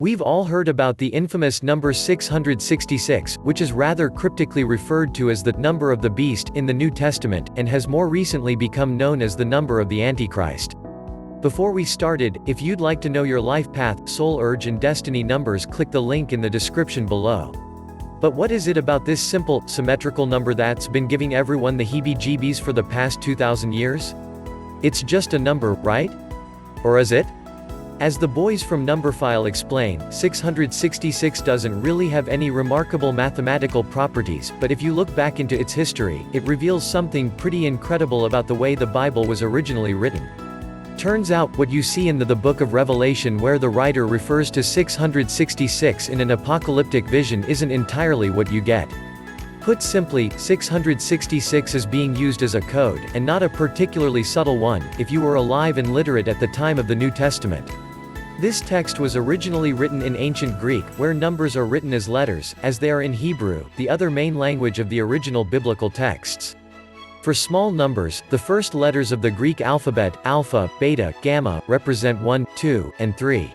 We've all heard about the infamous number 666, which is rather cryptically referred to as the number of the beast in the New Testament, and has more recently become known as the number of the Antichrist. Before we started, if you'd like to know your life path, soul urge and destiny numbers, click the link in the description below. But what is it about this simple, symmetrical number that's been giving everyone the heebie-jeebies for the past 2,000 years? It's just a number, right? Or is it? As the boys from Numberphile explain, 666 doesn't really have any remarkable mathematical properties, but if you look back into its history, it reveals something pretty incredible about the way the Bible was originally written. Turns out, what you see in the book of Revelation, where the writer refers to 666 in an apocalyptic vision, isn't entirely what you get. Put simply, 666 is being used as a code, and not a particularly subtle one, if you were alive and literate at the time of the New Testament. This text was originally written in ancient Greek, where numbers are written as letters, as they are in Hebrew, the other main language of the original biblical texts. For small numbers, the first letters of the Greek alphabet, alpha, beta, gamma, represent 1, 2, and 3.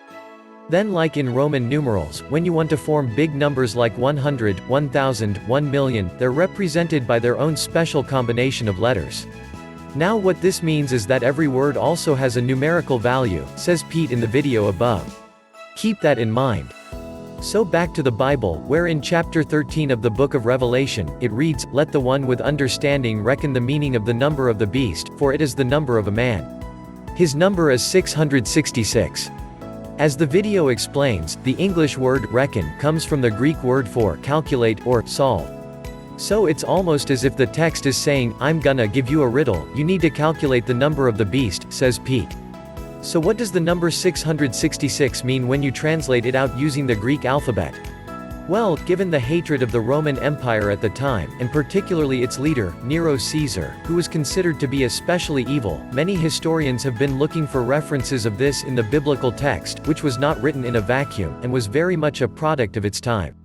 Then, like in Roman numerals, when you want to form big numbers like 100, 1000, 1,000,000, they're represented by their own special combination of letters. Now what this means is that every word also has a numerical value, says Pete in the video above. Keep that in mind. So back to the Bible, where in chapter 13 of the book of Revelation, it reads, "Let the one with understanding reckon the meaning of the number of the beast, for it is the number of a man. His number is 666. As the video explains, the English word reckon comes from the Greek word for calculate or solve. So it's almost as if the text is saying, I'm gonna give you a riddle, you need to calculate the number of the beast, says Pete. So what does the number 666 mean when you translate it out using the Greek alphabet? Well, given the hatred of the Roman Empire at the time, and particularly its leader, Nero Caesar, who was considered to be especially evil, many historians have been looking for references of this in the biblical text, which was not written in a vacuum, and was very much a product of its time.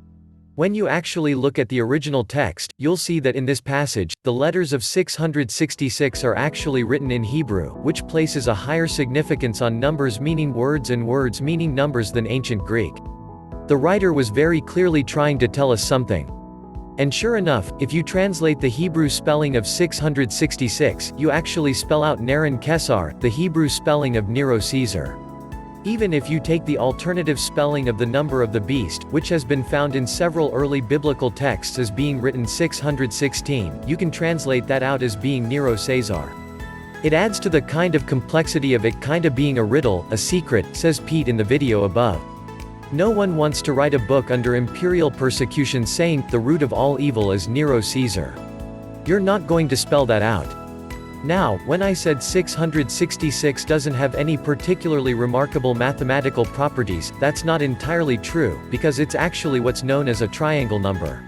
When you actually look at the original text, you'll see that in this passage, the letters of 666 are actually written in Hebrew, which places a higher significance on numbers meaning words and words meaning numbers than ancient Greek. The writer was very clearly trying to tell us something. And sure enough, if you translate the Hebrew spelling of 666, you actually spell out Naren Kesar, the Hebrew spelling of Nero Caesar. Even if you take the alternative spelling of the number of the beast, which has been found in several early biblical texts as being written 616, you can translate that out as being Nero Caesar. It adds to the kind of complexity of it kinda being a riddle, a secret, says Pete in the video above. No one wants to write a book under imperial persecution saying, the root of all evil is Nero Caesar. You're not going to spell that out. Now, when I said 666 doesn't have any particularly remarkable mathematical properties, that's not entirely true, because it's actually what's known as a triangle number.